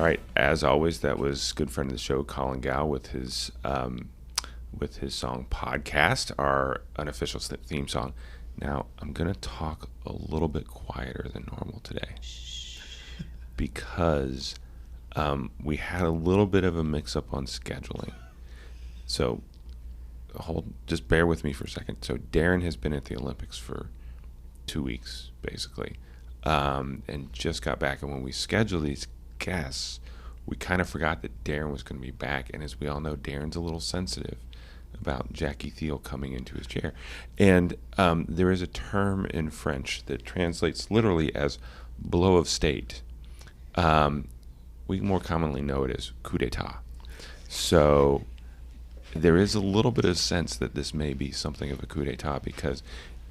All right. As always, that was good friend of the show, Colin Gow, with his song Podcast, our unofficial theme song. Now, I'm going to talk a little bit quieter than normal today because we had a little bit of a mix-up on scheduling. So just bear with me for a second. So Darren has been at the Olympics for 2 weeks, basically, and just got back. And when we scheduled these guests, we kind of forgot that Darren was going to be back. And as we all know, Darren's a little sensitive about Jackie Thiel coming into his chair. And there is a term in French that translates literally as blow of state. We more commonly know it as coup d'etat. So there is a little bit of sense that this may be something of a coup d'etat because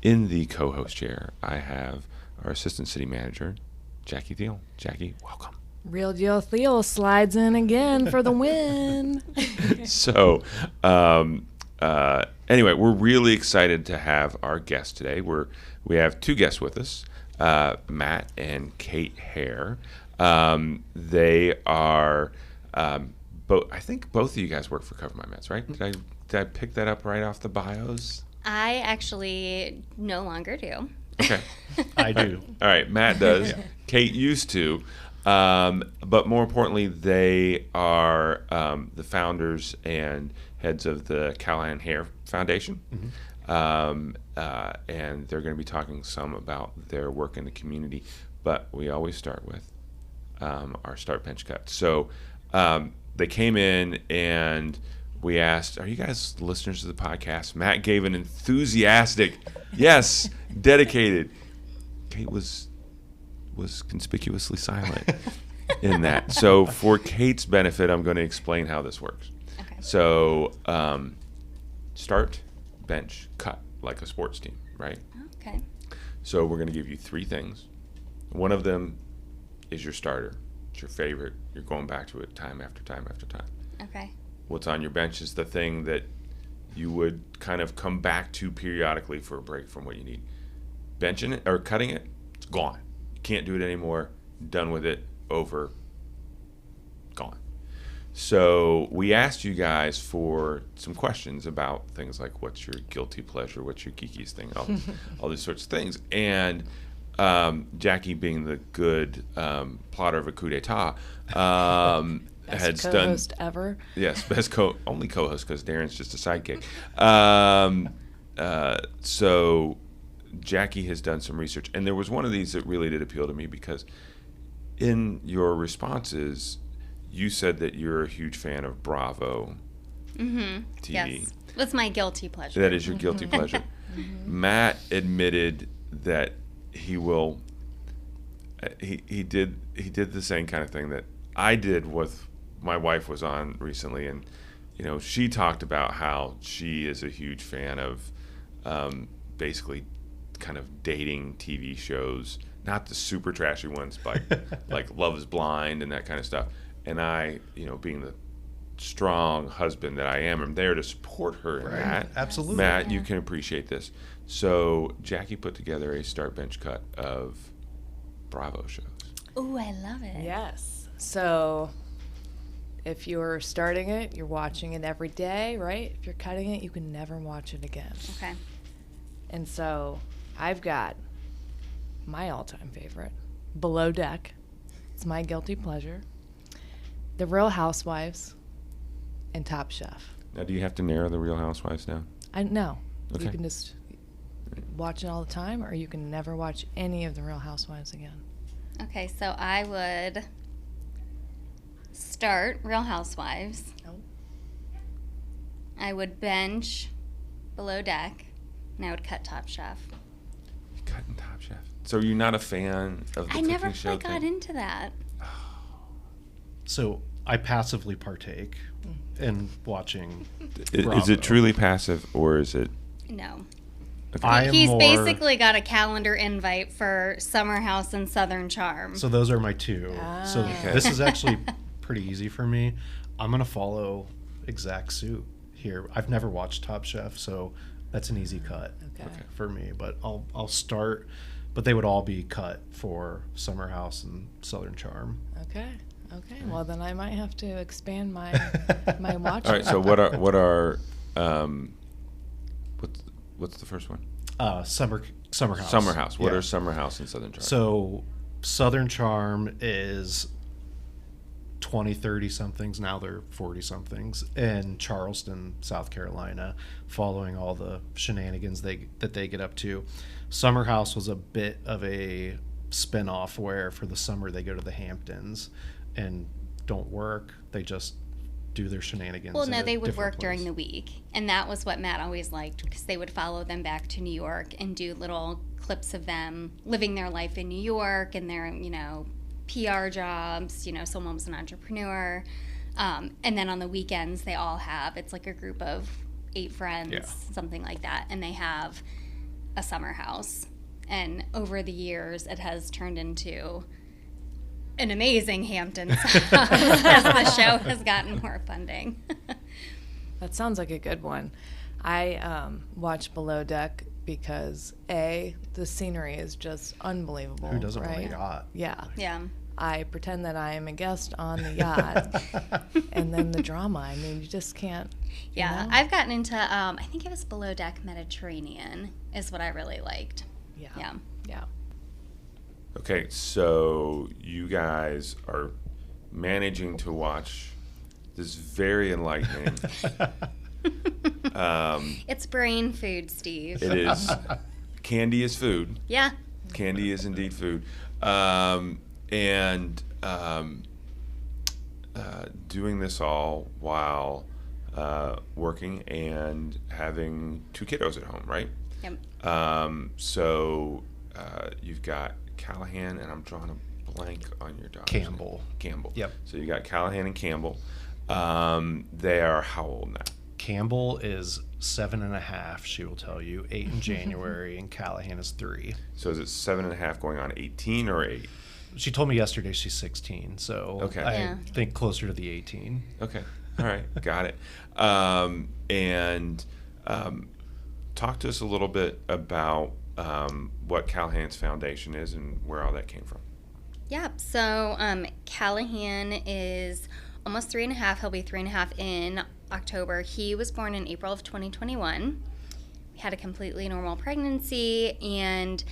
in the co-host chair, I have our assistant city manager, Jackie Thiel. Jackie, welcome. Real Deal Thiel slides in again for the win. So, anyway, we're really excited to have our guests today. We have two guests with us, Matt and Kate Hare. They are I think both of you guys work for Cover My Meds, right? Did I pick that up right off the bios? I actually no longer do. Okay. I do. All right, Matt does. Yeah. Kate used to. But more importantly, they are the founders and heads of the Callahan Hair Foundation. Mm-hmm. And they're going to be talking some about their work in the community. But we always start with our start bench cut. So they came in and we asked, are you guys listeners to the podcast? Matt gave an enthusiastic, yes, dedicated. Kate was conspicuously silent in that. So for Kate's benefit, I'm going to explain how this works. Okay. So start, bench, cut, like a sports team, right? Okay. So we're going to give you three things. One of them is your starter. It's your favorite. You're going back to it time after time after time. Okay. What's on your bench is the thing that you would kind of come back to periodically for a break from what you need. Benching it or cutting it, it's gone. You can't do it anymore. Done with it. Over. Gone. So we asked you guys for some questions about things like what's your guilty pleasure, what's your geekiest thing, all these sorts of things. And Jackie, being the good plotter of a coup d'etat, best co-host ever. Yes, only co-host because Darren's just a sidekick. So Jackie has done some research, and there was one of these that really did appeal to me because in your responses, you said that you're a huge fan of Bravo TV. Yes, that's my guilty pleasure. That is your guilty pleasure. Matt admitted that he did the same kind of thing that I did with my wife was on recently, and she talked about how she is a huge fan of basically kind of dating TV shows, not the super trashy ones like Love is Blind and that kind of stuff. And I, being the strong husband that I am there to support her in that. Absolutely. Matt, you can appreciate this. So Jackie put together a start bench cut of Bravo shows. Oh, I love it. Yes. So if you're starting it, you're watching it every day, right? If you're cutting it, you can never watch it again. Okay. And so I've got my all-time favorite, Below Deck. It's my guilty pleasure. The Real Housewives and Top Chef. Now, do you have to narrow the Real Housewives down? No. Okay. You can just watch it all the time, or you can never watch any of the Real Housewives again. Okay, so I would start Real Housewives. Nope. I would bench Below Deck, and I would cut Top Chef. You're cutting Top Chef. So you're not a fan of the I cooking never show got thing? into that. So I passively partake in watching Is Bravo. it truly passive, or is it? No. Okay. He's basically got a calendar invite for Summer House and Southern Charm. So those are my two. So Okay. this is actually pretty easy for me. I'm going to follow exact suit here. I've never watched Top Chef, so that's an easy cut for me. But I'll start, but they would all be cut for Summer House and Southern Charm. Okay. Okay, well then I might have to expand my watch. All right. So what are what's the first one? Summer House. Summer House. What Yeah. are Summer House and Southern Charm? So Southern Charm is 20, 30 somethings. Now they're 40 somethings in Charleston, South Carolina, following all the shenanigans that they get up to. Summer House was a bit of a spin-off where for the summer they go to the Hamptons and don't work. They just do their shenanigans. Well, in no, a they would different work during place. the week. And that was what Matt always liked, because they would follow them back to New York and do little clips of them living their life in New York and their, PR jobs. Someone was an entrepreneur. And then on the weekends, they all have, it's like a group of 8 friends, Yeah. something like that. And they have a summer house. And over the years, it has turned into an amazing Hamptons house as the show has gotten more funding. That sounds like a good one. I watch Below Deck because the scenery is just unbelievable. Who doesn't want right? a yacht? Yeah. Yeah. I pretend that I am a guest on the yacht, and then the drama. I mean, you just can't. Yeah, know? I've gotten into, I think it was Below Deck Mediterranean is what I really liked. Yeah. Yeah. Yeah. Okay, so you guys are managing to watch this very enlightening. It's brain food, Steve. It is. Candy is food. Yeah. Candy is indeed food. Doing this all while working and having 2 kiddos at home, right? Yep. So you've got Callahan, and I'm drawing a blank on your daughter. Campbell. Yep. So you got Callahan and Campbell. They are how old now? Campbell is 7.5. She will tell you 8 in January, and Callahan is 3. So is it 7.5 going on 18 or 8? She told me yesterday she's 16, so Okay. I Yeah. think closer to the 18. Okay. All right. Got it. Talk to us a little bit about what Callahan's Foundation is and where all that came from. Yeah. So Callahan is almost 3.5. He'll be 3.5 in October. He was born in April of 2021. He had a completely normal pregnancy, and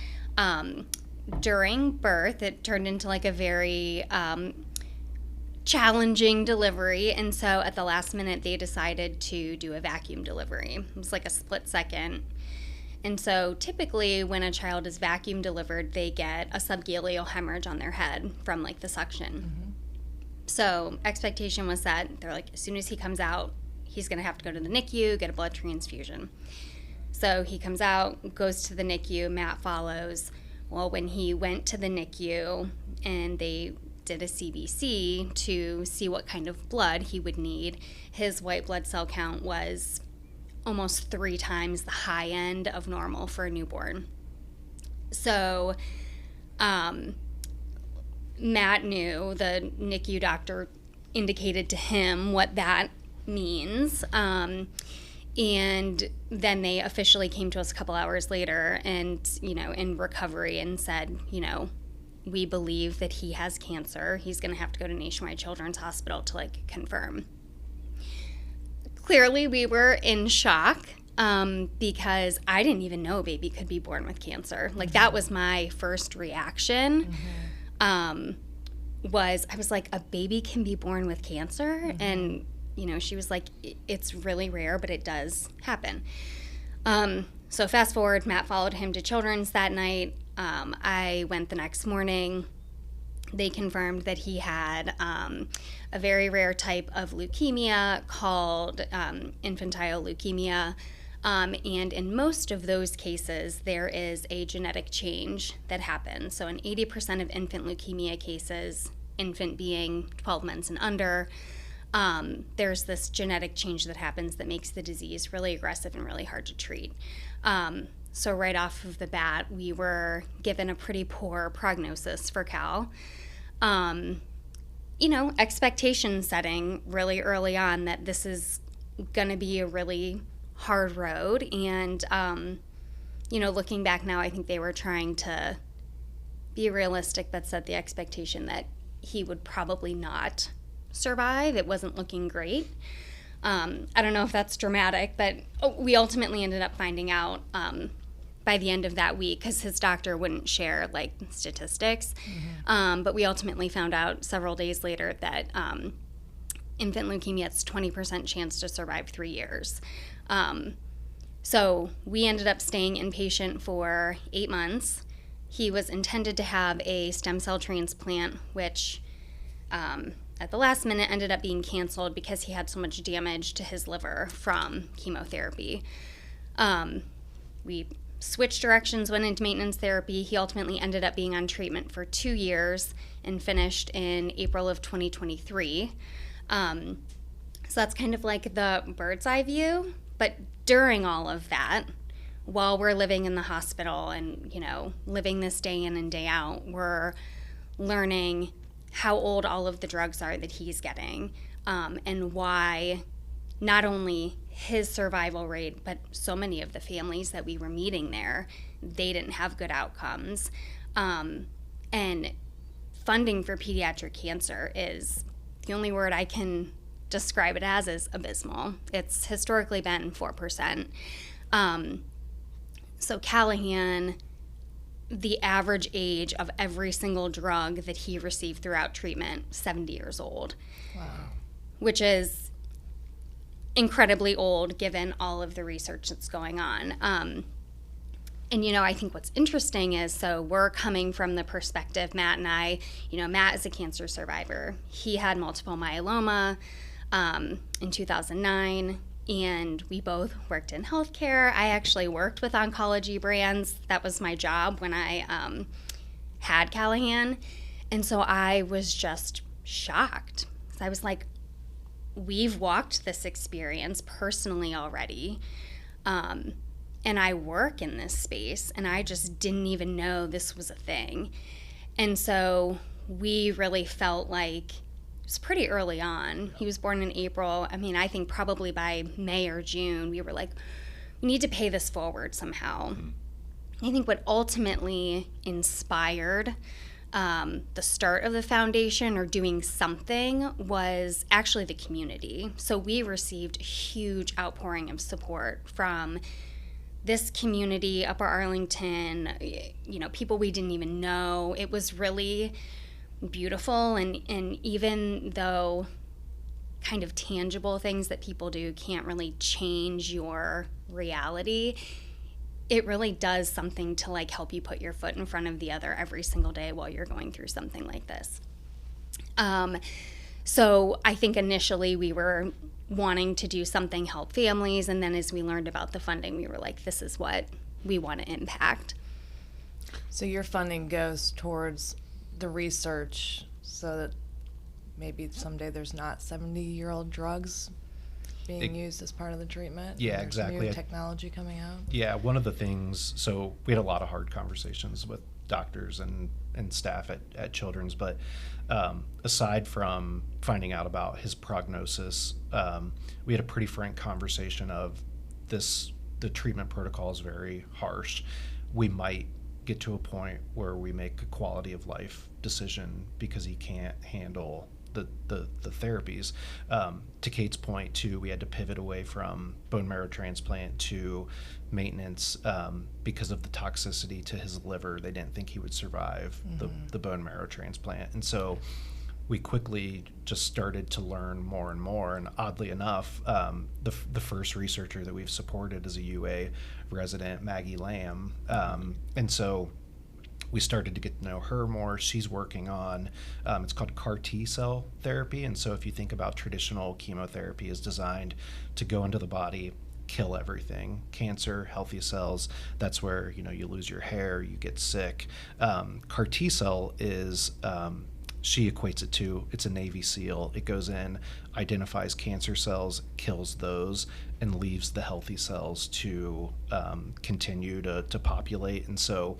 during birth, it turned into like a very challenging delivery. And so at the last minute, they decided to do a vacuum delivery. It was like a split second. And so typically when a child is vacuum delivered, they get a subgaleal hemorrhage on their head from like the suction. Mm-hmm. So expectation was that they're like, as soon as he comes out, he's going to have to go to the NICU, get a blood transfusion. So he comes out, goes to the NICU, Matt follows. Well, when he went to the NICU and they did a CBC to see what kind of blood he would need, his white blood cell count was almost 3 times the high end of normal for a newborn. So Matt knew, the NICU doctor indicated to him what that means. And then they officially came to us a couple hours later and, in recovery, and said, we believe that he has cancer. He's going to have to go to Nationwide Children's Hospital to confirm. Clearly, we were in shock because I didn't even know a baby could be born with cancer. That was my first reaction. I was like, a baby can be born with cancer? Mm-hmm. And she was like, it's really rare, but it does happen. So fast forward, Matt followed him to Children's that night. I went the next morning. They confirmed that he had a very rare type of leukemia called infantile leukemia. And in most of those cases, there is a genetic change that happens. So in 80% of infant leukemia cases, infant being 12 months and under, there's this genetic change that happens that makes the disease really aggressive and really hard to treat. So right off of the bat, we were given a pretty poor prognosis for Cal. Expectation setting really early on that this is going to be a really hard road. And, looking back now, I think they were trying to be realistic but set the expectation that he would probably not survive. It wasn't looking great. I don't know if that's dramatic, but we ultimately ended up finding out by the end of that week, because his doctor wouldn't share like statistics. But we ultimately found out several days later that infant leukemia, it's 20% chance to survive 3 years. So we ended up staying inpatient for 8 months. He was intended to have a stem cell transplant, which at the last minute ended up being canceled because he had so much damage to his liver from chemotherapy. We switched directions, went into maintenance therapy. He ultimately ended up being on treatment for 2 years and finished in April of 2023. So that's kind of like the bird's eye view. But during all of that, while we're living in the hospital and, you know, living this day in and day out, we're learning how old all of the drugs are that he's getting, and why not only his survival rate, but so many of the families that we were meeting there, they didn't have good outcomes. And funding for pediatric cancer is, the only word I can describe it as is abysmal. It's historically been 4%. So Callahan, the average age of every single drug that he received throughout treatment, 70 years old. Wow. Which is incredibly old given all of the research that's going on. And, you know, I think what's interesting is, so we're coming from the perspective, Matt and I, you know, Matt is a cancer survivor. He had multiple myeloma in 2009, and we both worked in healthcare. I actually worked with oncology brands. That was my job when I had Callahan. And so I was just shocked. So I was like, we've walked this experience personally already. And I work in this space, and I just didn't even know this was a thing. And so we really felt like, it was pretty early on. He was born in April. I mean, I think probably by May or June, we were like, we need to pay this forward somehow. I think what ultimately inspired the start of the foundation, or doing something, was actually the community. So we received a huge outpouring of support from this community, Upper Arlington, you know, people we didn't even know. It was really beautiful, and even though kind of tangible things that people do can't really change your reality, it really does something to like help you put your foot in front of the other every single day while you're going through something like this. So I think initially we were wanting to do something, help families, and then as we learned about the funding, we were like, this is what we want to impact. So your funding goes towards the research so that maybe someday there's not 70-year-old drugs being used as part of the treatment? Yeah, There's exactly. New technology coming out? Yeah, one of the things, so we had a lot of hard conversations with doctors and staff at Children's, but aside from finding out about his prognosis, we had a pretty frank conversation of the treatment protocol is very harsh. We might get to a point where we make a quality of life decision because he can't handle the therapies. To Kate's point too, we had to pivot away from bone marrow transplant to maintenance because of the toxicity to his liver. They didn't think he would survive the bone marrow transplant, and so we quickly just started to learn more and more. And oddly enough, the first researcher that we've supported is a UA resident, Maggie Lamb, and so we started to get to know her more. She's working on, it's called CAR T cell therapy. And so if you think about traditional chemotherapy is designed to go into the body, kill everything, cancer, healthy cells, that's where, you know, you lose your hair, you get sick. CAR T cell is, she equates it to, it's a Navy SEAL. It goes in, identifies cancer cells, kills those, and leaves the healthy cells to continue to populate. And so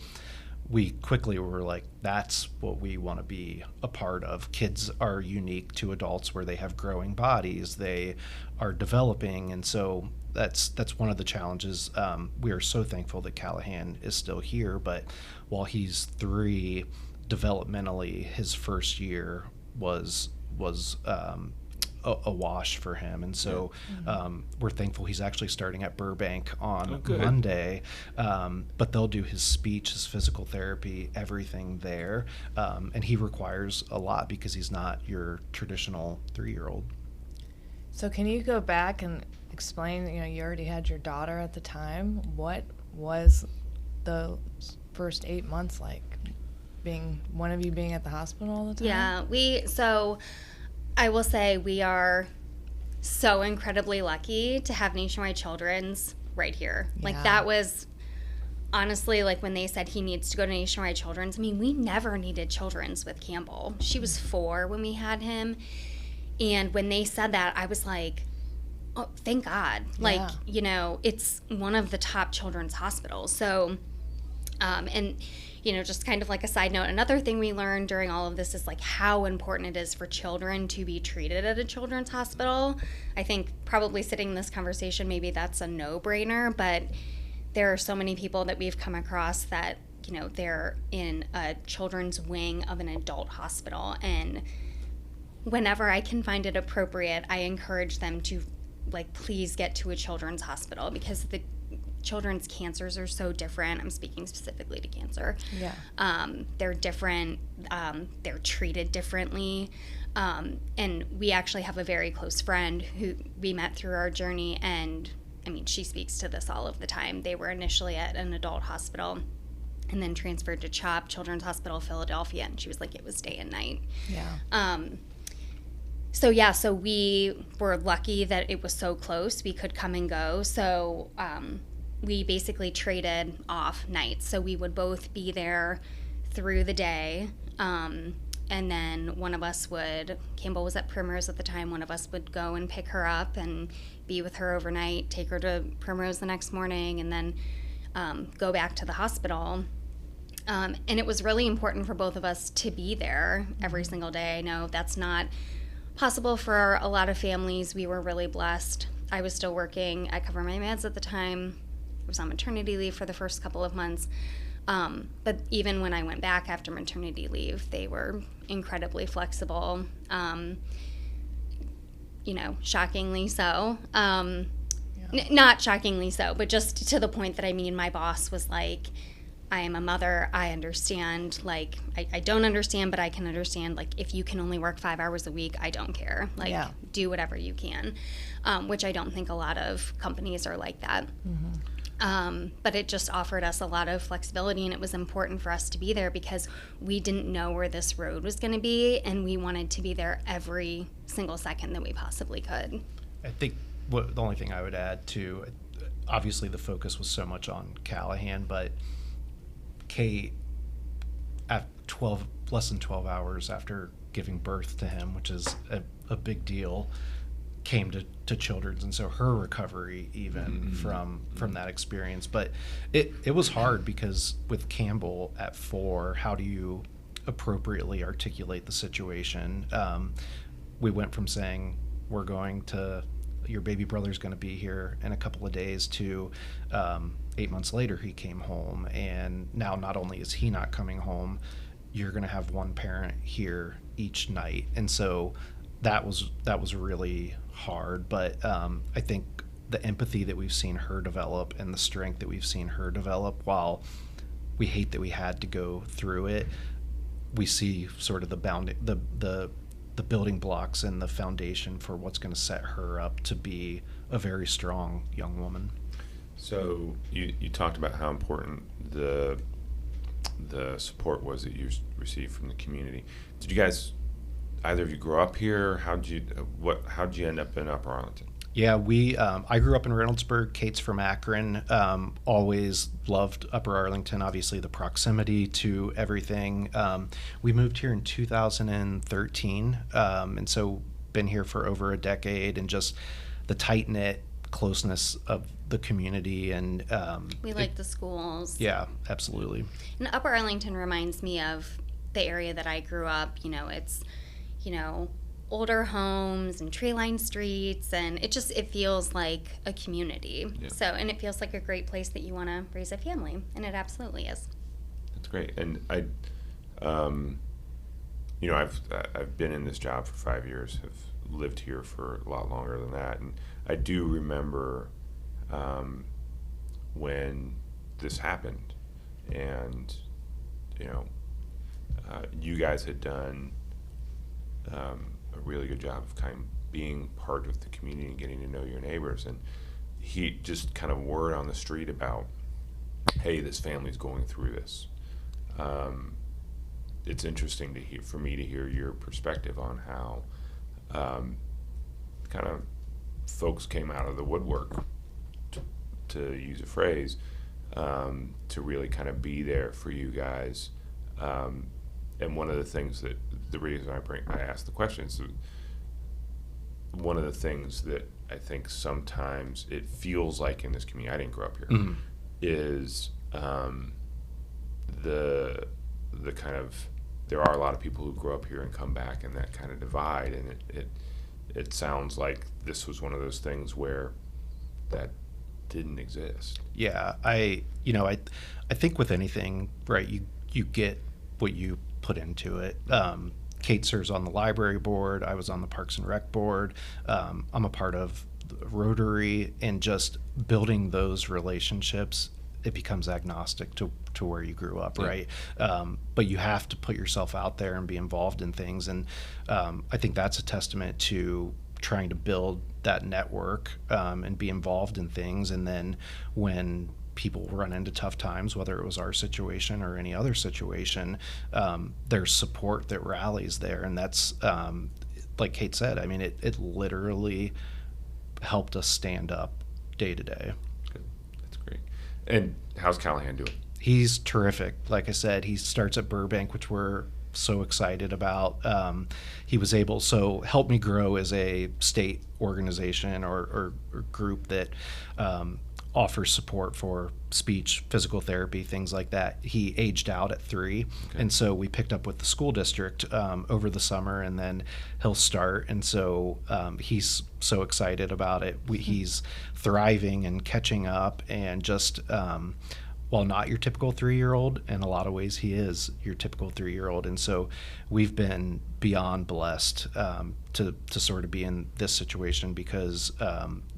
we quickly were like, that's what we want to be a part of. Kids are unique to adults where they have growing bodies, they are developing, and so that's one of the challenges. We are so thankful that Callahan is still here, but while he's 3, developmentally, his first year was a wash for him, and so we're thankful he's actually starting at Burbank on Monday. But they'll do his speech, his physical therapy, everything there, and he requires a lot because he's not your traditional 3-year-old. So can you go back and explain, you already had your daughter at the time. What was the first 8 months like, being one of you being at the hospital all the time? Yeah, I will say we are so incredibly lucky to have Nationwide Children's right here. Yeah. Like, that was honestly, like, when they said he needs to go to Nationwide Children's, I mean, we never needed Children's with Campbell. She was 4 when we had him. And when they said that, I was like, oh, thank God. Like, it's one of the top children's hospitals. So, and just kind of like a side note, another thing we learned during all of this is like how important it is for children to be treated at a children's hospital. I think probably sitting in this conversation, maybe that's a no-brainer, but there are so many people that we've come across that, they're in a children's wing of an adult hospital. And whenever I can find it appropriate, I encourage them to, like, please get to a children's hospital, because the children's cancers are so different. I'm speaking specifically to cancer. Yeah. They're different. They're treated differently. And we actually have a very close friend who we met through our journey, and I mean, she speaks to this all of the time. They were initially at an adult hospital and then transferred to CHOP, Children's Hospital Philadelphia, and she was like, it was day and night. Yeah. So we were lucky that it was so close. We could come and go. So we basically traded off nights. So we would both be there through the day. And then one of us Campbell was at Primrose at the time, one of us would go and pick her up and be with her overnight, take her to Primrose the next morning, and then go back to the hospital. And it was really important for both of us to be there every single day. I know that's not possible for a lot of families. We were really blessed. I was still working at Cover My Meds at the time. I was on maternity leave for the first couple of months. But even when I went back after maternity leave, they were incredibly flexible, shockingly so. Not shockingly so, but just to the point that, I mean, my boss was like, I am a mother, I understand, like, I don't understand, but I can understand, like, if you can only work 5 hours a week, I don't care. Like, do whatever you can, which I don't think a lot of companies are like that. Mm-hmm. But it just offered us a lot of flexibility, and it was important for us to be there because we didn't know where this road was going to be, and we wanted to be there every single second that we possibly could. I think the only thing I would add to, obviously the focus was so much on Callahan, but Kate, at less than 12 hours after giving birth to him, which is a big deal, came to Children's, and so her recovery even from that experience. But it was hard because with Campbell at 4, how do you appropriately articulate the situation? We went from saying your baby brother's going to be here in a couple of days to 8 months later he came home, and now not only is he not coming home, you're going to have one parent here each night. And so that was really hard, but I think the empathy that we've seen her develop and the strength that we've seen her develop, while we hate that we had to go through it, we see sort of the building blocks and the foundation for what's going to set her up to be a very strong young woman. So you talked about how important the support was that you received from the community. Did you guys, either of you, grow up here? How'd you end up in Upper Arlington? Yeah, I grew up in Reynoldsburg. Kate's from Akron. Always loved Upper Arlington, obviously the proximity to everything. We moved here in 2013, and so been here for over a decade, and just the tight-knit closeness of the community. And we like the schools. Yeah, absolutely. And Upper Arlington reminds me of the area that I grew up. It's, older homes and tree-lined streets, and it feels like a community. Yeah. So, and it feels like a great place that you want to raise a family, and it absolutely is. That's great. And You know, I've been in this job for 5 years, have lived here for a lot longer than that, and I do remember when this happened, and you know, you guys had done a really good job of kind of being part of the community and getting to know your neighbors, and he just kind of word on the street about, hey, this family's going through this. It's interesting to hear, for me to hear your perspective on how kind of folks came out of the woodwork, to use a phrase, to really kind of be there for you guys. And one of the things that, the reason I asked the question is, one of the things that I think sometimes it feels like in this community, I didn't grow up here, Mm-hmm. is the kind of, there are a lot of people who grow up here and come back, and that kind of divide, and it sounds like this was one of those things where that didn't exist. Yeah, I think with anything, right, you get what you put into it. Kate serves on the library board. I was on the Parks and Rec board. I'm a part of the Rotary, and just building those relationships, it becomes agnostic to where you grew up, right? But you have to put yourself out there and be involved in things, and I think that's a testament to trying to build that network and be involved in things. And then when people run into tough times, whether it was our situation or any other situation, there's support that rallies there. And that's, like Kate said, I mean, it literally helped us stand up day to day. Good. That's great. And how's Callahan doing? He's terrific. Like I said, he starts at Burbank, which we're so excited about. He was able, so Help Me Grow is a state organization or group that offers support for speech, physical therapy, things like that. He aged out at 3, and so we picked up with the school district over the summer, and then he'll start. And so he's so excited about it. He's thriving and catching up, and just while not your typical 3-year-old, in a lot of ways he is your typical 3-year-old. And so we've been beyond blessed to sort of be in this situation, because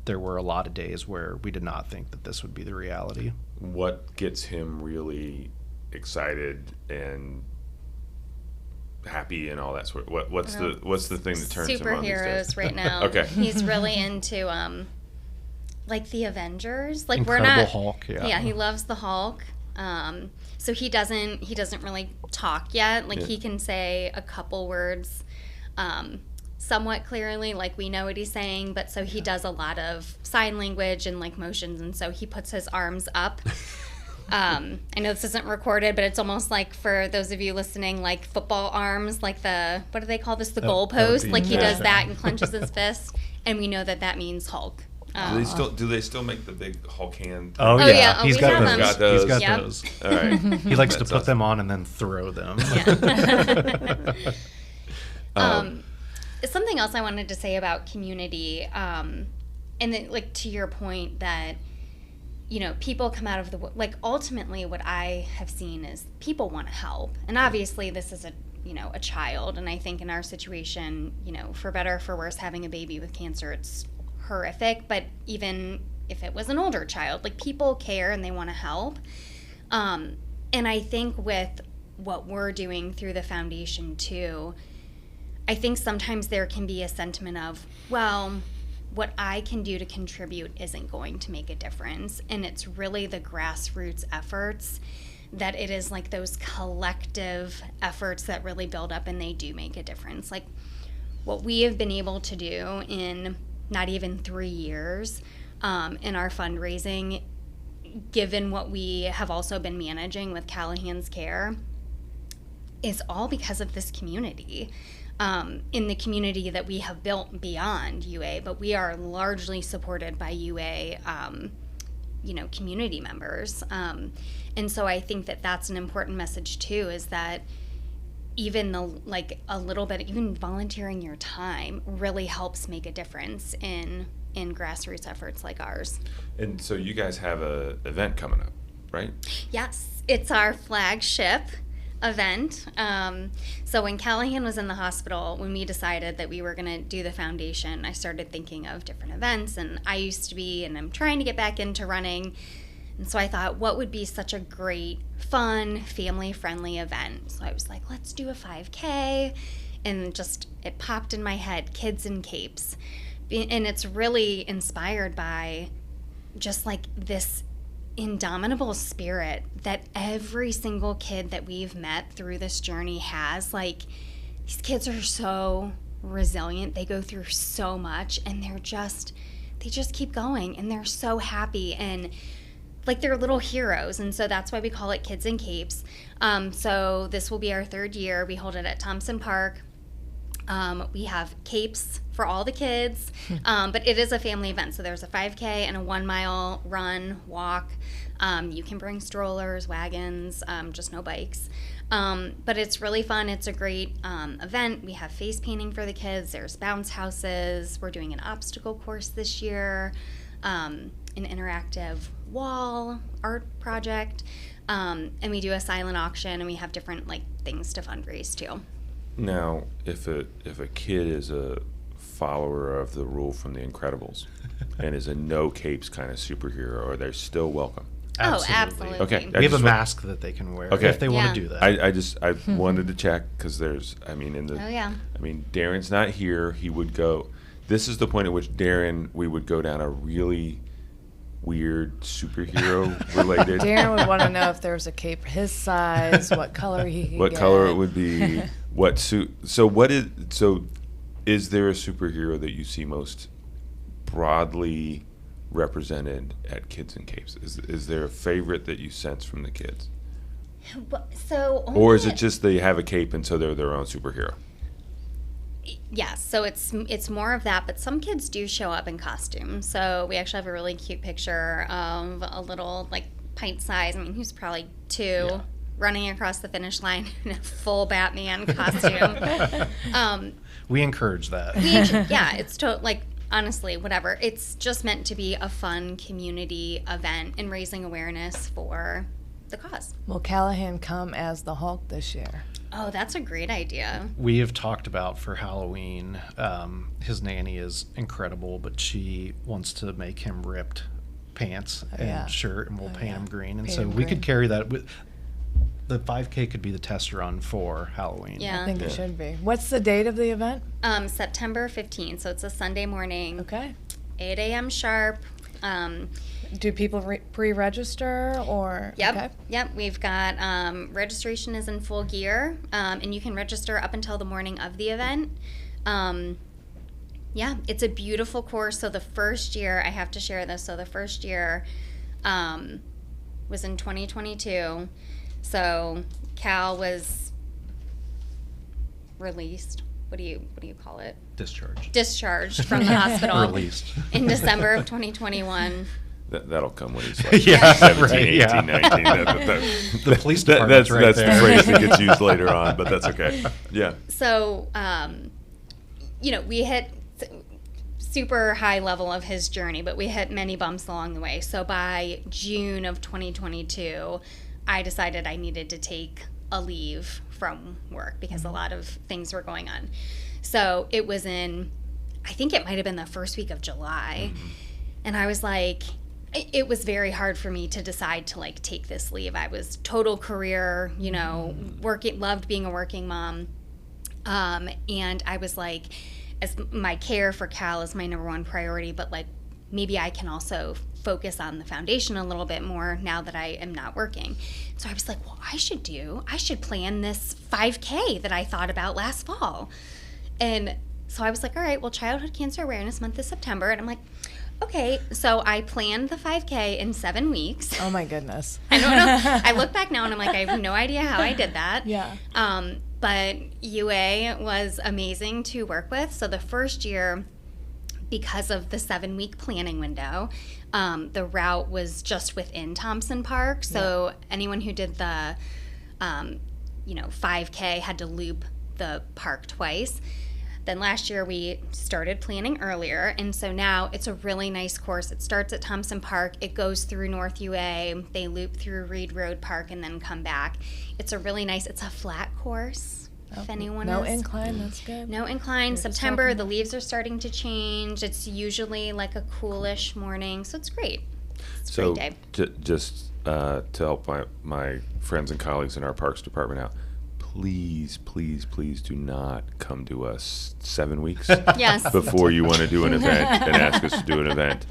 there were a lot of days where we did not think that this would be the reality. What gets him really excited and happy and all that sort of, what's the thing that turns him on these days? Superheroes right now. Okay. He's really into like the Avengers. Like Incredible we're not Hulk, yeah. Yeah, he loves the Hulk. So he doesn't really talk yet. Like he can say a couple words somewhat clearly, like we know what he's saying, but so he does a lot of sign language and like motions, and so he puts his arms up. I know this isn't recorded, but it's almost like, for those of you listening, like football arms, like the, what do they call this, the goalpost? Like he does that and clenches his fist, and we know that means Hulk. Do they still make the big Hulk hand? Oh Oh, yeah, yeah. Oh, he's we got have those. them. He's got Yep. those. All right. He likes to That's put awesome. them on and then throw them. Something else I wanted to say about community, and then, like, to your point that, you know, people come out of the, like, ultimately what I have seen is people want to help. And obviously this is a child. And I think in our situation, for better or for worse, having a baby with cancer, it's horrific. But even if it was an older child, like, people care and they want to help. And I think with what we're doing through the foundation too, I think sometimes there can be a sentiment of, well, what I can do to contribute isn't going to make a difference. And it's really the grassroots efforts, that it is like those collective efforts that really build up, and they do make a difference. Like what we have been able to do in not even 3 years in our fundraising, given what we have also been managing with Callahan's Care, is all because of this community. In the community that we have built beyond UA, but we are largely supported by UA, community members. And so I think that that's an important message too, is that even a little bit, even volunteering your time really helps make a difference in grassroots efforts like ours. And so you guys have a event coming up, right? Yes, it's our flagship event. So when Callahan was in the hospital, when we decided that we were going to do the foundation, I started thinking of different events. And I used to be, and I'm trying to get back into running. And so I thought, what would be such a great, fun, family-friendly event? So I was like, let's do a 5K. And just, it popped in my head, Kids in Capes. And it's really inspired by just like this indomitable spirit that every single kid that we've met through this journey has. Like, these kids are so resilient. They go through so much, and they just keep going, and they're so happy, and like they're little heroes. And so that's why we call it Kids in Capes. So this will be our 3rd year. We hold it at Thompson Park. We have capes for all the kids, but it is a family event. So there's a 5K and a 1 mile run, walk. You can bring strollers, wagons, just no bikes. But it's really fun. It's a great event. We have face painting for the kids. There's bounce houses. We're doing an obstacle course this year, an interactive wall art project, and we do a silent auction, and we have different like things to fundraise too. Now, if a kid is a follower of the rule from The Incredibles and is a no capes kind of superhero, are they still welcome? Absolutely. Okay. We have a mask that they can wear if they want to do that. I wanted to check because there's, I mean, Darren's not here. He would go. This is the point at which we would go down a really weird superhero related. Darren would want to know if there was a cape his size, what color he could what get. color it would be, what suit. So is there a superhero that you see most broadly represented at Kids in Capes? Is there a favorite that you sense from the kids? Or is it just they have a cape and so they're their own superhero? Yes, so it's more of that, but some kids do show up in costume. So we actually have a really cute picture of a little, like, pint size, I mean, he's probably 2, running across the finish line in a full Batman costume. We encourage that. It's like, honestly, whatever. It's just meant to be a fun community event and raising awareness for the cause. Will Callahan come as the Hulk this year? Oh, that's a great idea. We have talked about for Halloween, his nanny is incredible, but she wants to make him ripped pants and shirt, and we'll paint him green. And so we could carry that. The 5K could be the test run for Halloween. I think it should be. What's the date of the event? September 15th, so it's a Sunday morning. Okay. 8 a.m. sharp. Do people pre-register or? Yep. Okay. Yep. We've got registration is in full gear, and you can register up until the morning of the event. It's a beautiful course. So the first year, I have to share this. So the first year was in 2022. So Cal was released. What do you call it? Discharged from the hospital. Released. In December of 2021. That'll come when he's like 17, 18, 19. The police department's that's the phrase that gets used later on, but that's okay. Yeah. So, we hit super high level of his journey, but we hit many bumps along the way. So by June of 2022, I decided I needed to take a leave from work because a lot of things were going on. So it was I think it might have been the first week of July. And I was like, it was very hard for me to decide to like take this leave. I was total career, loved being a working mom. And I was like, as my care for Cal is my number one priority, but like maybe I can also focus on the foundation a little bit more now that I am not working. So I was like, well, I should plan this 5K that I thought about last fall. And so I was like, all right, well, Childhood Cancer Awareness Month is September. And I'm like, okay. So I planned the 5K in 7 weeks. Oh my goodness. I don't know. I look back now and I'm like, I have no idea how I did that. Yeah. But UA was amazing to work with. So the first year, because of the 7-week planning window, the route was just within Thompson Park. So anyone who did the, 5K had to loop the park twice. Then last year we started planning earlier, and so now it's a really nice course. It starts at Thompson Park, it goes through North UA, they loop through Reed Road Park and then come back. It's a really nice, it's a flat course. If anyone No is incline, that's good. no incline. It's September, talking the about- leaves are starting to change. It's usually like a coolish morning, so it's great. It's a So great day. just to help my friends and colleagues in our parks department out, please do not come to us 7 weeks Yes. before you want to do an event and ask us to do an event.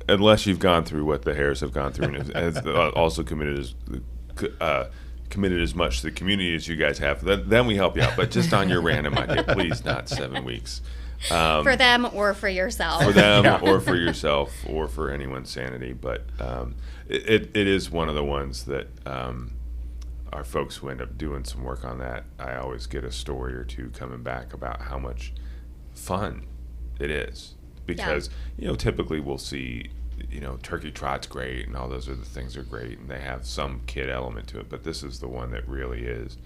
Unless you've gone through what the Hares have gone through and has also committed as much to the community as you guys have, then we help you out. But just on your random idea, please not 7 weeks. For them or for yourself. For them or for yourself or for anyone's sanity. But it is one of the ones that our folks who end up doing some work on that, I always get a story or two coming back about how much fun it is. Because, typically we'll see, turkey trot's great and all those other things are great and they have some kid element to it. But this is the one that really is,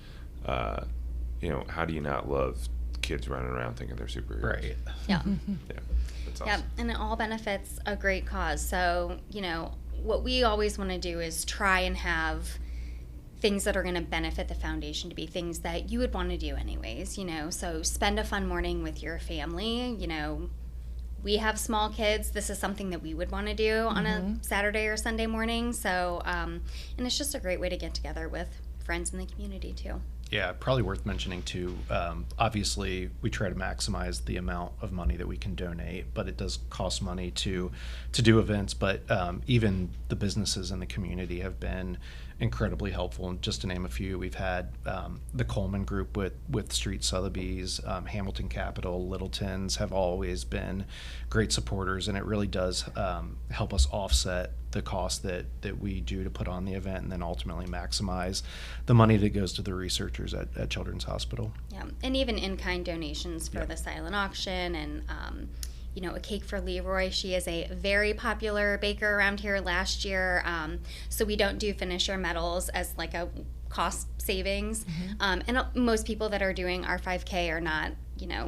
how do you not love kids running around thinking they're superheroes? Right. Yeah. Yeah, that's awesome. Yeah, and it all benefits a great cause. So, what we always want to do is try and have things that are going to benefit the foundation to be things that you would want to do anyways, So spend a fun morning with your family, We have small kids. This is something that we would want to do on a Saturday or Sunday morning. So, and it's just a great way to get together with friends in the community too. Yeah, probably worth mentioning too. Obviously, we try to maximize the amount of money that we can donate, but it does cost money to do events. But even the businesses in the community have been incredibly helpful. And just to name a few, we've had the Coleman Group with Street 𝘬𝘬𝘵s, Hamilton Capital, Littleton's have always been great supporters, and it really does help us offset the cost that we do to put on the event and then ultimately maximize the money that goes to the researchers at Children's Hospital. Yeah, and even in-kind donations for the silent auction and, a cake for Leroy. She is a very popular baker around here last year. So we don't do finisher medals as like a cost savings. And most people that are doing our 5K are not,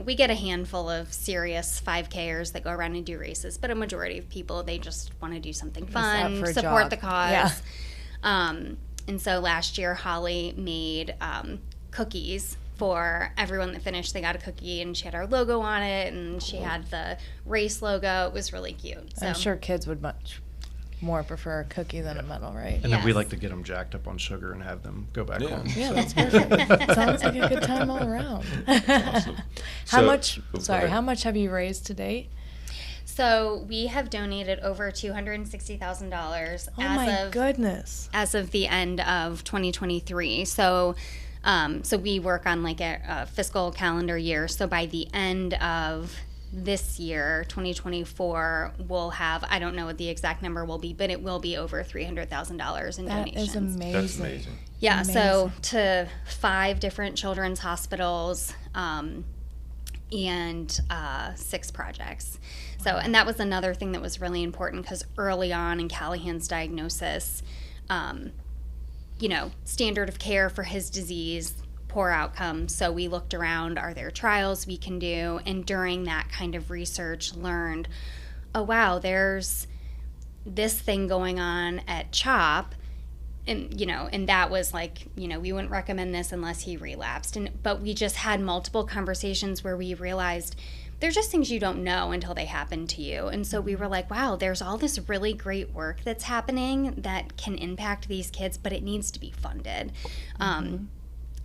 we get a handful of serious 5Kers that go around and do races, but a majority of people, they just want to do something fun, for a support job. the cause. Yeah. And so last year, Holly made cookies for everyone that finished. They got a cookie, and she had our logo on it, and she had the race logo. It was really cute. So. I'm sure kids would much more prefer a cookie than a medal, right? And then we Yes. like to get them jacked up on sugar and have them go back home. Yeah, that's perfect. Sounds like a good time all around. Awesome. How So- much? go Sorry, ahead. how much have you raised to date? So we have donated over $260,000 Oh my goodness! as of the end of 2023. So we work on like a fiscal calendar year. So by the end of this year, 2024, we'll have, I don't know what the exact number will be, but it will be over $300,000 in That donations. is amazing. That's amazing. Yeah, so Amazing. to 5 different children's hospitals and 6 projects. So, and that was another thing that was really important because early on in Callahan's diagnosis, standard of care for his disease, poor outcomes. So we looked around, are there trials we can do? And during that kind of research learned, oh wow, there's this thing going on at CHOP. And that was like, we wouldn't recommend this unless he relapsed. But we just had multiple conversations where we realized there's just things you don't know until they happen to you. And so we were like, wow, there's all this really great work that's happening that can impact these kids, but it needs to be funded.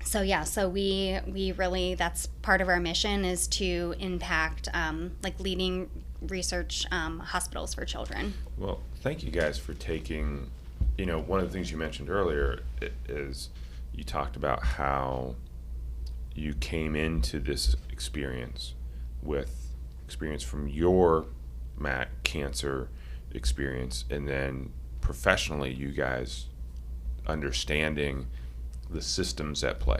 So we really, that's part of our mission is to impact leading research hospitals for children. Well, thank you guys for taking, one of the things you mentioned earlier is you talked about how you came into this experience with experience from your, Matt, cancer experience, and then professionally you guys understanding the systems at play,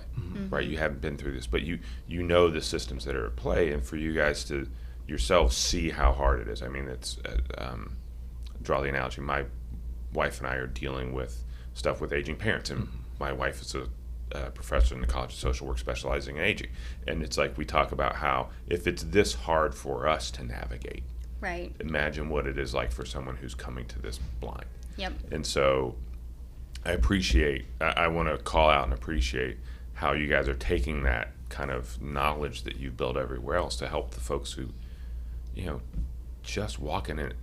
right? You haven't been through this, but you know the systems that are at play, and for you guys to yourselves see how hard it is. I mean, it's draw the analogy. My wife and I are dealing with stuff with aging parents, and my wife is professor in the College of Social Work specializing in aging. And it's like we talk about how if it's this hard for us to navigate, Right. imagine what it is like for someone who's coming to this blind. Yep. And so I want to call out and appreciate how you guys are taking that kind of knowledge that you've built everywhere else to help the folks who, just walking in.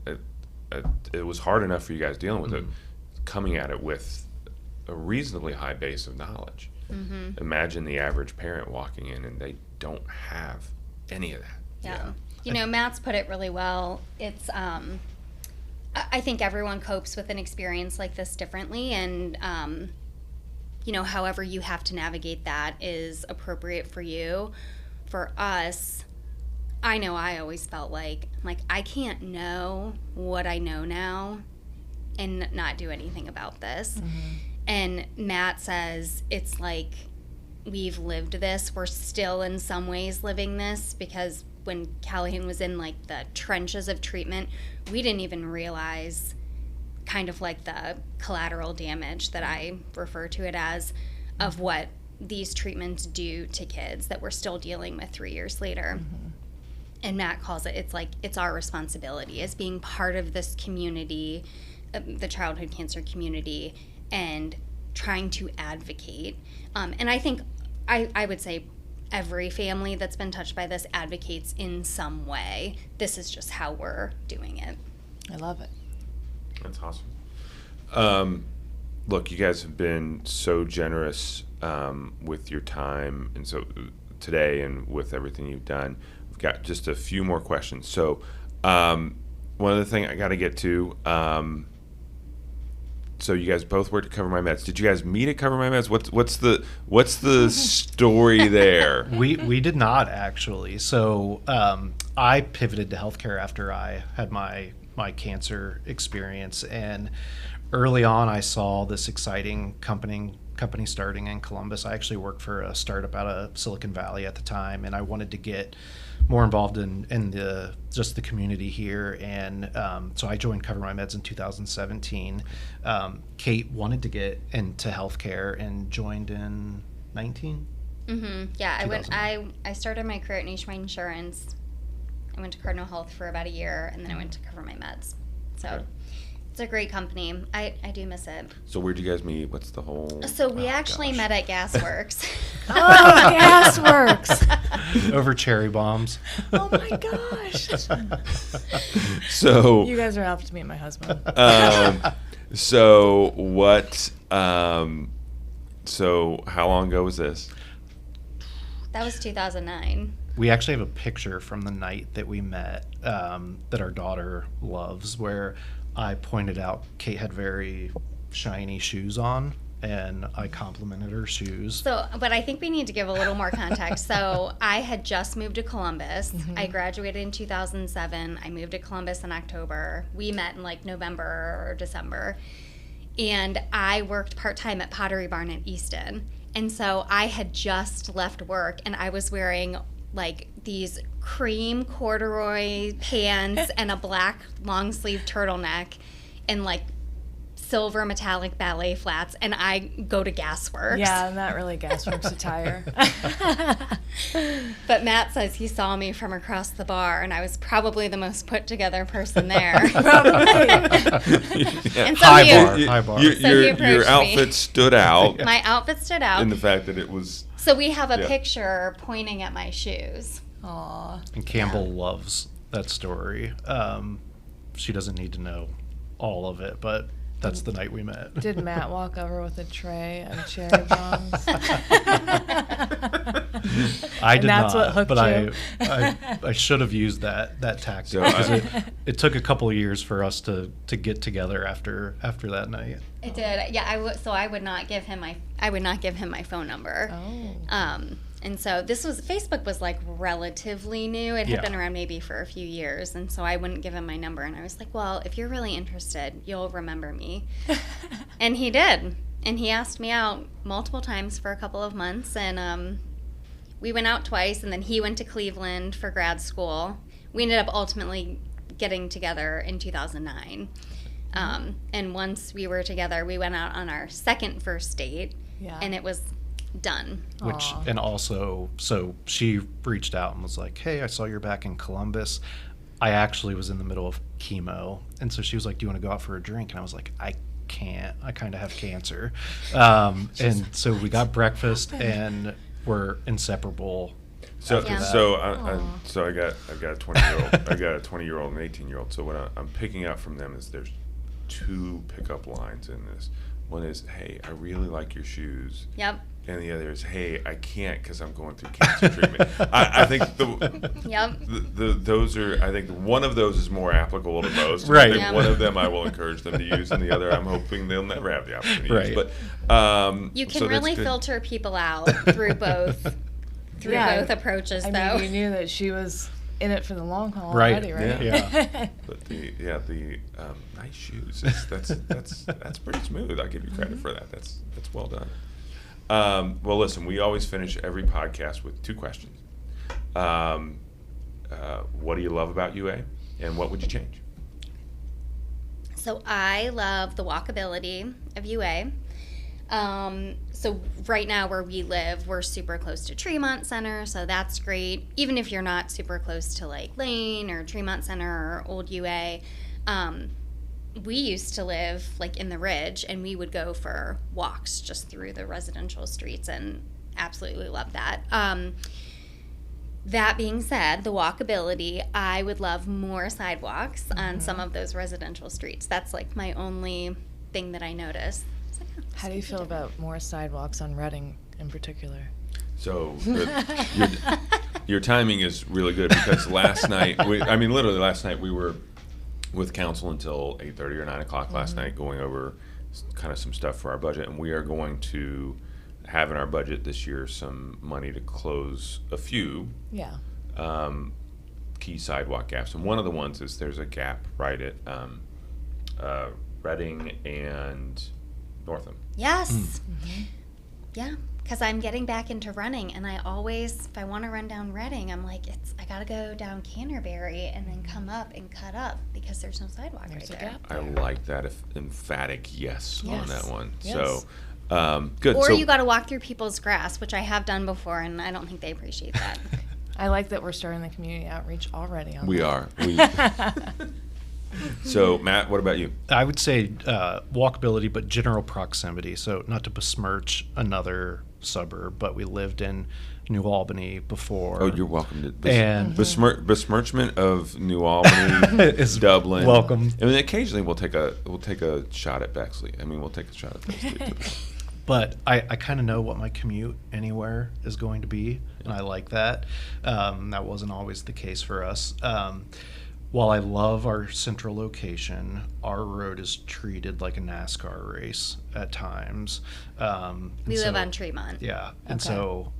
It was hard enough for you guys dealing with it, coming at it with a reasonably high base of knowledge. Mm-hmm. Imagine the average parent walking in and they don't have any of that. Yeah. Matt's put it really well. It's, I think everyone copes with an experience like this differently, and, however you have to navigate that is appropriate for you. For us, I know I always felt like I can't know what I know now and not do anything about this. Mm-hmm. And Matt says it's like we've lived this. We're still in some ways living this, because when Callahan was in the trenches of treatment, we didn't even realize kind of the collateral damage that I refer to it as, of what these treatments do to kids that we're still dealing with 3 years later. Mm-hmm. And Matt calls it, it's our responsibility as being part of this community, the childhood cancer community, and trying to advocate. And I think I would say every family that's been touched by this advocates in some way. This is just how we're doing it. I love it. That's awesome. Look, you guys have been so generous with your time, and so today and with everything you've done. We've got just a few more questions. So one other thing I got to get to, so you guys both worked at Cover My Meds. Did you guys meet at Cover My Meds? What's the story there? We did not, actually. So I pivoted to healthcare after I had my cancer experience, and early on I saw this exciting company starting in Columbus. I actually worked for a startup out of Silicon Valley at the time, and I wanted to get more involved in the community here, and so I joined Cover My Meds in 2017. Kate wanted to get into healthcare and joined in 19. Mm-hmm. Yeah, I started my career at Nationwide Insurance. I went to Cardinal Health for about a year, and then I went to Cover My Meds. So. Okay. It's a great company. I do miss it. So where'd you guys meet? What's the whole... So we actually met at Gasworks. Oh, Gasworks. Over cherry bombs. Oh my gosh. So... You guys are out to meet my husband. So what... so how long ago was this? That was 2009. We actually have a picture from the night that we met that our daughter loves, where I pointed out Kate had very shiny shoes on, and I complimented her shoes. But I think we need to give a little more context. So I had just moved to Columbus. Mm-hmm. I graduated in 2007. I moved to Columbus in October. We met in November or December. And I worked part-time at Pottery Barn at Easton. And so I had just left work, and I was wearing these cream corduroy pants and a black long sleeve turtleneck and silver metallic ballet flats, and I go to Gasworks. Yeah, not really Gasworks attire. But Matt says he saw me from across the bar, and I was probably the most put together person there. And so high bar. Your outfit stood out. My outfit stood out. In the fact that it was... So we have a picture pointing at my shoes. Aww. And Campbell loves that story. She doesn't need to know all of it, but that's the night we met. Did Matt walk over with a tray of cherry bombs? I did that's not, what hooked but you? I should have used that tactic. So because it took a couple of years for us to get together after that night. It did. Yeah, I would not give him my phone number. Oh. And so Facebook was relatively new. It had been around maybe for a few years. And so I wouldn't give him my number. And I was like, well, if you're really interested, you'll remember me. And he did. And he asked me out multiple times for a couple of months. And we went out twice. And then he went to Cleveland for grad school. We ended up ultimately getting together in 2009. And once we were together, we went out on our second first date. Yeah. And it was done. Which Aw. and also, so she reached out and was like, "Hey, I saw you're back in Columbus. I actually was in the middle of chemo," and so she was like, "Do you want to go out for a drink?" And I was like, "I can't. I kind of have cancer." And so we got breakfast, and we're inseparable. So Yeah. so I've got a 20-year-old, I got a 20-year-old and 18-year-old. So what I'm picking up from them is there's two pickup lines in this. One is, "Hey, I really like your shoes." Yep. And the other is, "Hey, I can't because I'm going through cancer treatment." I think Yep. those are. I think one of those is more applicable to most. Right. I think Yeah. one of them I will encourage them to use, and the other I'm hoping they'll never have the opportunity to Right. use. But You can so that's really good. filter people out through both Yeah. both approaches, I though. mean, you knew that she was in it for the long haul Right. already, right? Yeah. But the nice shoes. That's pretty smooth. I'll give you credit for that. That's well done. Well, listen, we always finish every podcast with two questions. What do you love about UA, and what would you change? So I love the walkability of UA. So right now where we live, we're super close to Tremont Center, so that's great. Even if you're not super close to like Lane or Tremont Center or Old UA, we used to live like in the Ridge, and we would go for walks just through the residential streets, and absolutely love that. That being said, the walkability, I would love more sidewalks on some of those residential streets. That's like my only thing that I notice. It's like, oh, How do you feel about more sidewalks on Reading in particular? So your timing is really good, because last night, literally last night, we were with council until 8:30 or 9 o'clock last night, going over kind of some stuff for our budget, and we are going to have in our budget this year some money to close a few Yeah. key sidewalk gaps. And one of the ones is there's a gap right at Reading and Northam. yes. Yeah, because I'm getting back into running, and I always, if I want to run down Reading, I'm like, I got to go down Canterbury and then come up and cut up because there's no sidewalk There's a right there. gap. I like that emphatic yes on Yes. that one. Yes. So good. Or So you got to walk through people's grass, which I have done before, and I don't think they appreciate that. I like that we're starting the community outreach already on we that. are. So Matt, what about you? I would say walkability, but general proximity. So not to besmirch another suburb, but we lived in New Albany before. Oh, you're welcome to And- besmirchment of New Albany, Is Dublin. welcome. I mean, occasionally we'll take a shot at Bexley. I mean, we'll take a shot at those too. But I kind of know what my commute anywhere is going to be, and I like that. That wasn't always the case for us. While I love our central location, our road is treated like a NASCAR race at times. We live on Tremont. Yeah, and Okay. so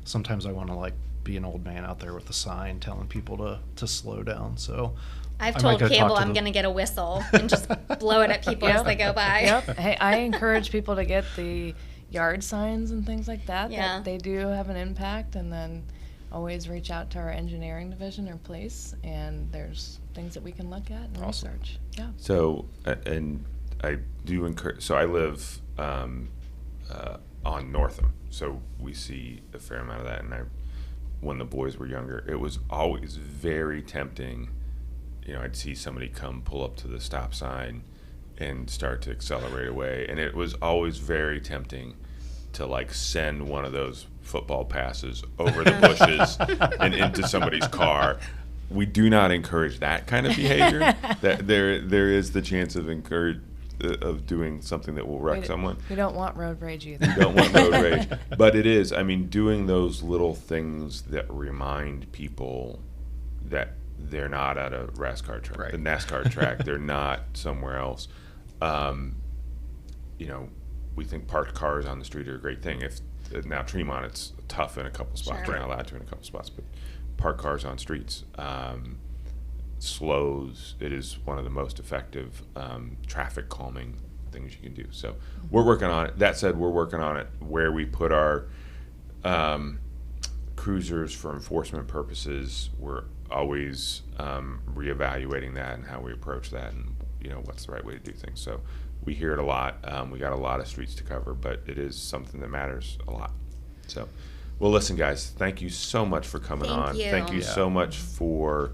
sometimes I want to like be an old man out there with a sign telling people to slow down. So I've I told might go talk Cable to I'm them. going to get a whistle and just blow it at people as they go by. Yep. Hey, I encourage people to get the yard signs and things like that. Yeah. That they do have an impact, and then always reach out to our engineering division or place, and there's things that we can look at and Awesome. research. Yeah. So, and I do encourage. So I live on Northam, so we see a fair amount of that. And when the boys were younger, it was always very tempting. You know, I'd see somebody come pull up to the stop sign and start to accelerate away, and it was always very tempting to like send one of those football passes over the bushes and into somebody's car. We do not encourage that kind of behavior. That there is the chance of doing something that will wreck someone. We don't want road rage either. You don't want road rage, but it is. I mean, doing those little things that remind people that they're not at a NASCAR track. Right. The NASCAR track. They're not somewhere else. You know, we think parked cars on the street are a great thing. If now Tremont, it's tough in a couple spots. Sure. We're not allowed to in a couple spots, but parked cars on streets slows. It is one of the most effective traffic calming things you can do. So we're working on it. That said, we're working on it where we put our cruisers for enforcement purposes. We're always reevaluating that and how we approach that, and you know what's the right way to do things. So we hear it a lot. We got a lot of streets to cover, but it is something that matters a lot. So, well, listen, guys, thank you so much for coming on. Thank you so much for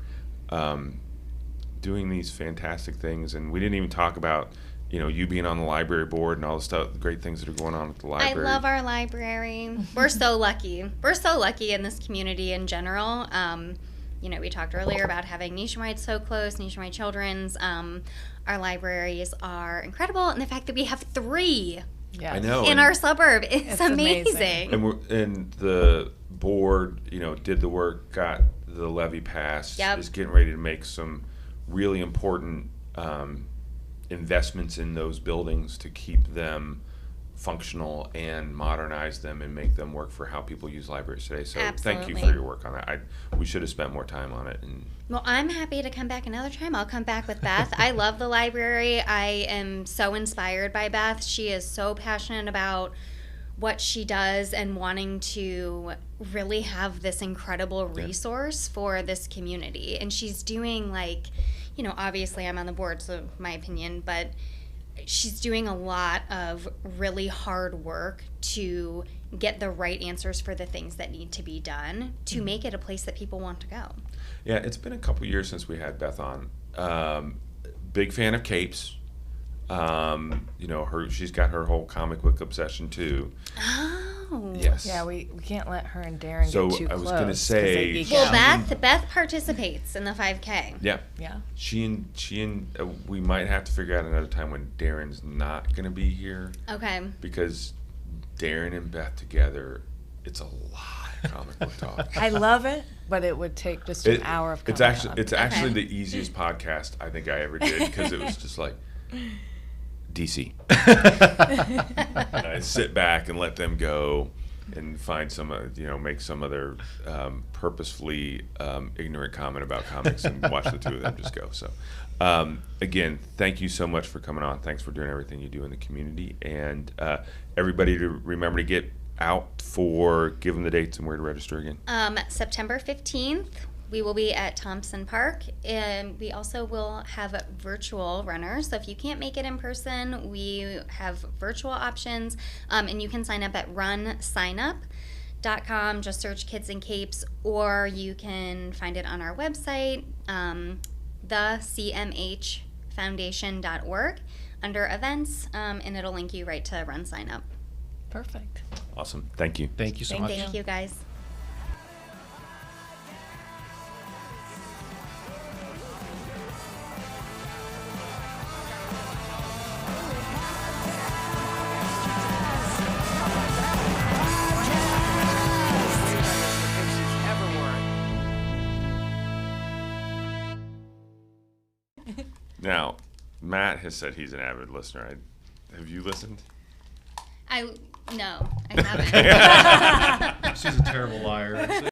doing these fantastic things. And we didn't even talk about, you being on the library board and all the stuff, the great things that are going on at the library. I love our library. We're so lucky. We're so lucky in this community in general. We talked earlier about having Nationwide so close, Nationwide Children's. Our libraries are incredible, and the fact that we have 3 I know, in our suburb, it's And amazing. and the board, did the work, got the levy passed, is getting ready to make some really important investments in those buildings to keep them functional and modernize them and make them work for how people use libraries today. So thank you for your work on that. We should have spent more time on it. Well, I'm happy to come back another time. I'll come back with Beth. I love the library. I am so inspired by Beth. She is so passionate about what she does and wanting to really have this incredible resource for this community. And she's doing obviously I'm on the board, so my opinion, but she's doing a lot of really hard work to get the right answers for the things that need to be done to make it a place that people want to go. Yeah, it's been a couple years since we had Beth on. Big fan of capes. She's got her whole comic book obsession too. Oh. Yes. Yeah, we can't let her and Darren get too close. So I was going to say, Beth participates in the 5K. Yeah. Yeah. She and we might have to figure out another time when Darren's not going to be here. Okay. Because Darren and Beth together, it's a lot of comic book talk. I love it, but it would take just an hour of comic It's actually the easiest podcast I think I ever did, because it was just like DC. And I sit back and let them go and find some, make some other purposefully ignorant comment about comics and watch the two of them just go. So, again, thank you so much for coming on. Thanks for doing everything you do in the community. And everybody to remember to get out for, give them the dates and where to register again. September 15th. We will be at Thompson Park, and we also will have virtual runners. So if you can't make it in person, we have virtual options, and you can sign up at runsignup.com. Just search Kids in Capes, or you can find it on our website, thecmhfoundation.org, under events, and it'll link you right to Run Sign Up. Perfect. Awesome. Thank you. Thank you so much. Thank you, guys. Now, Matt has said he's an avid listener. Have you listened? No, I haven't. She's a terrible liar.